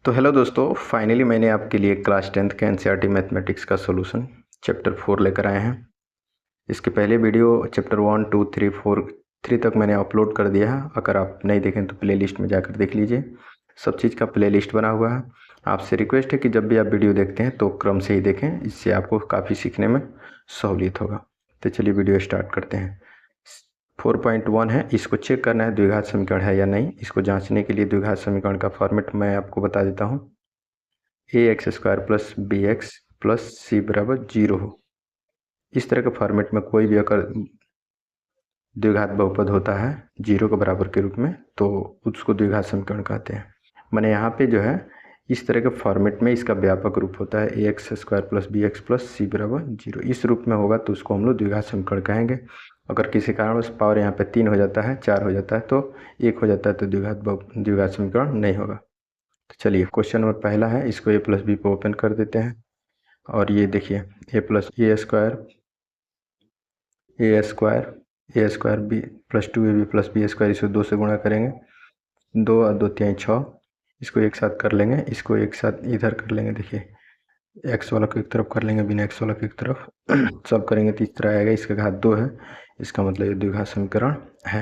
तो हेलो दोस्तों, फाइनली मैंने आपके लिए क्लास 10th के एनसीईआरटी मैथमेटिक्स का सॉल्यूशन चैप्टर 4 लेकर आए हैं। इसके पहले वीडियो चैप्टर 1, 2, 3, 4, 3 तक मैंने अपलोड कर दिया है। अगर आप नहीं देखें तो प्लेलिस्ट में जाकर देख लीजिए। सब चीज़ का प्लेलिस्ट बना हुआ है। आपसे रिक्वेस्ट है कि जब भी आप वीडियो देखते हैं तो क्रम से ही देखें, इससे आपको काफ़ी सीखने में सहूलियत होगा। तो चलिए वीडियो स्टार्ट करते हैं। 4.1 है, इसको चेक करना है द्विघात समीकरण है या नहीं। इसको जांचने के लिए द्विघात समीकरण का फॉर्मेट मैं आपको बता देता हूँ। ax² plus B X plus C बराबर 0 हो, इस तरह के फॉर्मेट में कोई भी अगर द्विघात बहुपद होता है 0 के बराबर के रूप में तो उसको द्विघात समीकरण कहते हैं। मैंने यहाँ पे जो है इस तरह के फॉर्मेट में इसका व्यापक रूप होता है ax² plus B X plus C बराबर 0। इस रूप में होगा तो उसको हम लोग द्विघात समीकरण कहेंगे। अगर किसी कारणवश पावर यहाँ पे 3 हो जाता है, 4 हो जाता है तो 1 हो जाता है तो द्विघात समीकरण नहीं होगा। तो चलिए क्वेश्चन नंबर पहला है, इसको a प्लस बी पे ओपन कर देते हैं। और ये देखिए a plus A square B plus 2ab plus B square, इसको 2 से गुणा करेंगे, 2 और 2 3 6, इसको एक साथ कर लेंगे, इसको एक साथ इधर कर लेंगे। देखिए एक्स वाला को एक तरफ कर लेंगे, बिना एक्स वाला को एक तरफ सब करेंगे तो इस तरह आएगा। इसका घात 2 है, इसका मतलब ये द्विघात समीकरण है।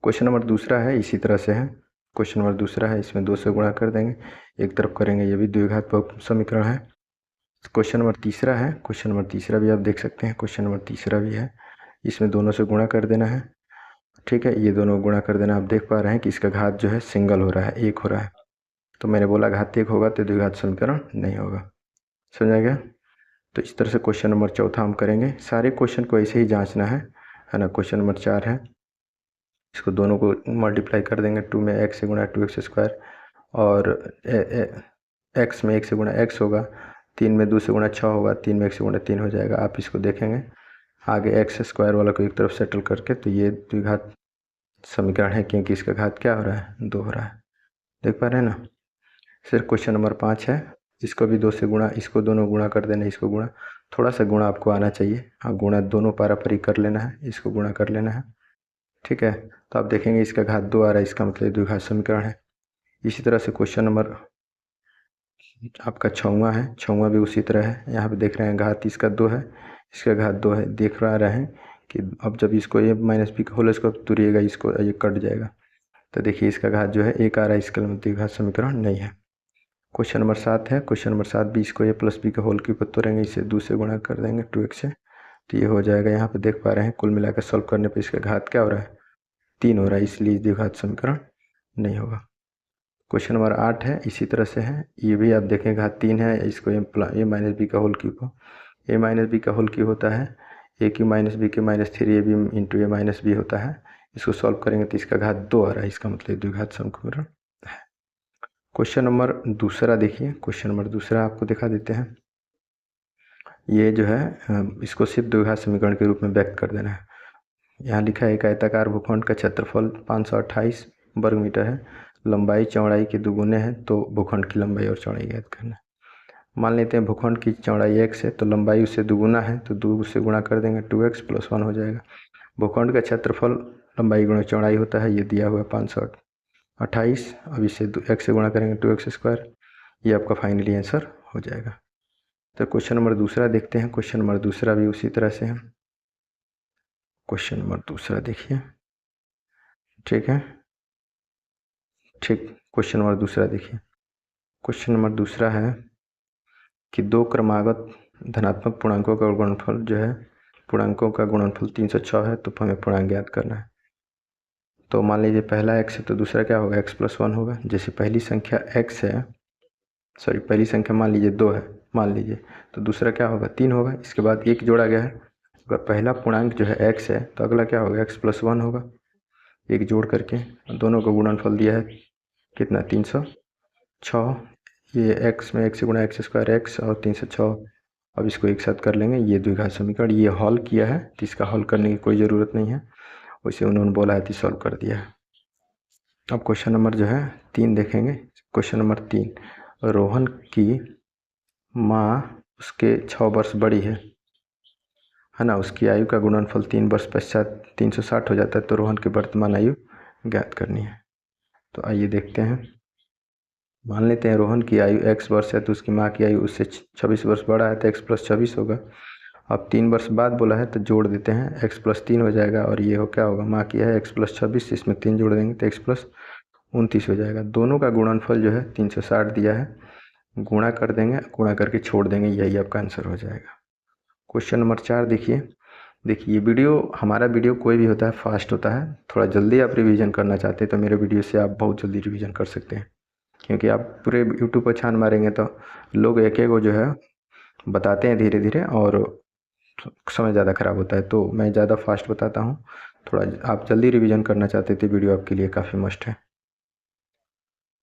क्वेश्चन नंबर दूसरा है, इसी तरह से है। क्वेश्चन नंबर दूसरा है, इसमें 2 से गुणा कर देंगे, एक तरफ करेंगे, ये भी द्विघात समीकरण है। क्वेश्चन नंबर तीसरा है, क्वेश्चन नंबर तीसरा भी आप देख सकते हैं, क्वेश्चन नंबर तीसरा भी है, इसमें दोनों से गुणा कर देना है। ठीक है, ये दोनों गुणा कर देना। आप देख पा रहे हैं कि इसका घात जो है सिंगल हो रहा है, एक हो रहा है। तो मैंने बोला घात एक होगा तो द्विघात समीकरण नहीं होगा। समझा गया? तो इस तरह से क्वेश्चन नंबर चौथा हम करेंगे। सारे क्वेश्चन को ऐसे ही जांचना है ना। क्वेश्चन नंबर 4 है, इसको दोनों को मल्टीप्लाई कर देंगे। 2 में x से गुणा 2x² और x में 1 से गुणा x होगा, 3 में 2 से गुणा 6 होगा, 3 में 1 से गुणा 3 हो जाएगा। आप इसको देखेंगे आगे x² वाला को एक तरफ सेटल करके, तो ये द्विघात समीकरण है क्योंकि इसका घात क्या हो रहा है, 2 हो रहा है। देख पा रहे हैं ना। फिर क्वेश्चन नंबर 5 है, इसको भी 2 से गुणा, इसको दोनों गुणा कर देना, इसको गुणा, थोड़ा सा गुणा आपको आना चाहिए। हाँ, गुणा दोनों पारापरी कर लेना है, इसको गुणा कर लेना है। ठीक है, तो आप देखेंगे इसका घात 2 आ रहा है, इसका मतलब द्विघात समीकरण है। इसी तरह से क्वेश्चन नंबर आपका 6वां है, 6वां भी उसी तरह है। यहाँ पे देख रहे हैं घात इसका 2 है, इसका घात 2 है। देख रहे हैं कि अब जब इसको a माइनस बी का होल स्क्वायर तुरिएगा, इसको ये कट जाएगा। तो देखिए इसका घात जो है 1 आ रहा है, इसका मतलब द्विघात समीकरण नहीं है। क्वेश्चन नंबर 7 है, क्वेश्चन नंबर 7 भी इसको a प्लस बी का होल क्यूब तोड़ेंगे, इसे 2 से गुणा कर देंगे 2x से, तो ये हो जाएगा। यहाँ पे देख पा रहे हैं कुल मिलाकर सॉल्व करने पे इसका घात क्या हो रहा है, 3 हो रहा है, इसलिए द्विघात समीकरण नहीं होगा। क्वेश्चन नंबर 8 है, इसी तरह से है, ये भी आप देखें घात 3 है, इसको a माइनस बी का होल क्यूब हो, a माइनस बी का होल क्यूब होता है a क्यू माइनस बी के minus 3ab into a minus B होता है। इसको सॉल्व करेंगे तो इसका घात 2 आ रहा है, इसका मतलब द्विघात समीकरण है। क्वेश्चन नंबर दूसरा देखिए, क्वेश्चन नंबर दूसरा आपको दिखा देते हैं। ये जो है इसको सिर्फ द्विघात समीकरण के रूप में व्यक्त कर देना है। यहाँ लिखा है एक आयताकार भूखंड का क्षेत्रफल 528 वर्ग मीटर है, लंबाई चौड़ाई के दुगुने है, तो भूखंड की लंबाई और चौड़ाई ज्ञात करना है। मान लेते हैं भूखंड की चौड़ाई x है तो लंबाई उससे दुगुना है, तो 2 से गुणा कर देंगे, 2x प्लस 1 हो जाएगा। भूखंड का क्षेत्रफल लंबाई गुणा चौड़ाई होता है, ये दिया हुआ है 528। अब इसे x से गुणा करेंगे 2x², ये आपका फाइनली आंसर हो जाएगा। तो क्वेश्चन नंबर दूसरा देखते हैं। क्वेश्चन नंबर दूसरा भी उसी तरह से है। क्वेश्चन नंबर दूसरा देखिए, ठीक है, ठीक। क्वेश्चन नंबर दूसरा देखिए, क्वेश्चन नंबर दूसरा है कि दो क्रमागत धनात्मक पूर्णांकों का गुणनफल जो है, पूर्णांकों का गुणनफल 306 है, तो हमें पूर्णांक ज्ञात करना है। तो मान लीजिए पहला x है तो दूसरा क्या होगा, x प्लस 1 होगा। जैसे पहली संख्या x है, सॉरी पहली संख्या मान लीजिए 2 है, मान लीजिए, तो दूसरा क्या होगा, 3 होगा। इसके बाद 1 जोड़ा गया है, अगर पहला पूर्णांक जो है x है तो अगला क्या होगा, x प्लस 1 होगा। एक जोड़ करके दोनों को गुणनफल दिया है कितना, 306। ये x में 1 से गुणा x² x और 306, अब इसको एक साथ कर लेंगे, ये द्विघात समीकरण। ये हल किया है तो इसका हल करने की कोई ज़रूरत नहीं है, वैसे उन्होंने बोला है तो सॉल्व कर दिया है। अब क्वेश्चन नंबर जो है 3 देखेंगे। क्वेश्चन नंबर 3, रोहन की माँ उसके 6 वर्ष बड़ी है ना, उसकी आयु का गुणनफल 3 वर्ष पश्चात 360 हो जाता है, तो रोहन की वर्तमान आयु ज्ञात करनी है। तो आइए देखते हैं। मान लेते हैं रोहन की आयु x वर्ष है तो उसकी माँ की आयु उससे 26 वर्ष बड़ा है तो x + 26 होगा। अब 3 वर्ष बाद बोला है तो जोड़ देते हैं, x + 3 हो जाएगा और ये हो क्या होगा, माँ की है x + 26, इसमें 3 जोड़ देंगे तो x + 29 हो जाएगा। दोनों का गुणनफल जो है 360 दिया है, गुणा कर देंगे, गुणा करके छोड़ देंगे, यही आपका आंसर हो जाएगा। क्वेश्चन नंबर 4 देखिए। देखिए हमारा वीडियो कोई भी होता है फास्ट होता है, थोड़ा जल्दी आप रिवीजन करना चाहते हैं तो मेरे वीडियो से आप बहुत जल्दी रिवीजन कर सकते हैं, क्योंकि आप पूरे यूट्यूब पर छान मारेंगे तो लोग एक एक जो है बताते हैं धीरे धीरे और समय ज़्यादा ख़राब होता है, तो मैं ज़्यादा फास्ट बताता हूँ। थोड़ा आप जल्दी रिवीजन करना चाहते थे, वीडियो आपके लिए काफ़ी मस्ट है।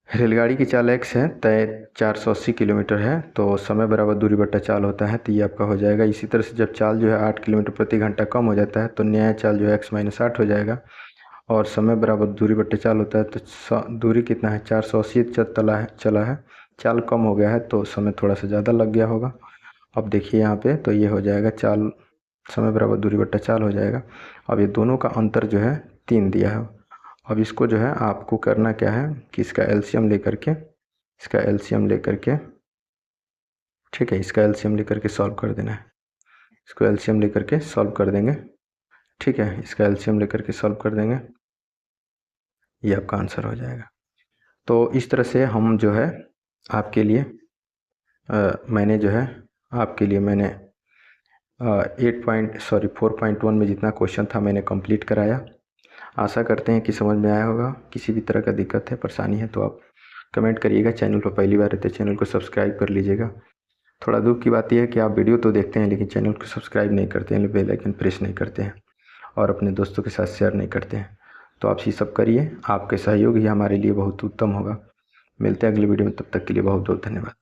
रेलगाड़ी की चाल x है, तय 480 किलोमीटर है, तो समय बराबर दूरी बट्टा चाल होता है, तो ये आपका हो जाएगा। इसी तरह से जब चाल जो है 8 किलोमीटर प्रति घंटा कम हो जाता है तो न्याय चाल जो है x - 8 हो जाएगा, और समय बराबर दूरी बट्टे चाल होता है तो दूरी कितना है 480 चला है, चाल कम हो गया है तो समय थोड़ा सा ज़्यादा लग गया होगा। अब देखिए यहाँ पे तो ये हो जाएगा चाल समय बराबर दूरी बट्टा चाल हो जाएगा। अब ये दोनों का अंतर जो है 3 दिया है। अब इसको जो है आपको करना क्या है कि इसका एलसीएम लेकर के ठीक है, इसका एलसीएम लेकर के सॉल्व कर देना है। इसको एलसीएम लेकर के सॉल्व कर देंगे, ठीक है, इसका एलसीएम लेकर के सॉल्व कर देंगे, ये आपका आंसर हो जाएगा। तो इस तरह से हम जो है आपके लिए मैंने 4.1 में जितना क्वेश्चन था मैंने कंप्लीट कराया। आशा करते हैं कि समझ में आया होगा। किसी भी तरह का दिक्कत है, परेशानी है तो आप कमेंट करिएगा। चैनल पर पहली बार है तो चैनल को सब्सक्राइब कर लीजिएगा। थोड़ा दुख की बात यह है कि आप वीडियो तो देखते हैं लेकिन चैनल को सब्सक्राइब नहीं करते हैं, बेल आइकन प्रेस नहीं करते हैं और अपने दोस्तों के साथ शेयर नहीं करते हैं। तो आप ये सब करिए, आपके सहयोग ही हमारे लिए बहुत उत्तम होगा। मिलते हैं अगली वीडियो में, तब तक के लिए बहुत बहुत धन्यवाद।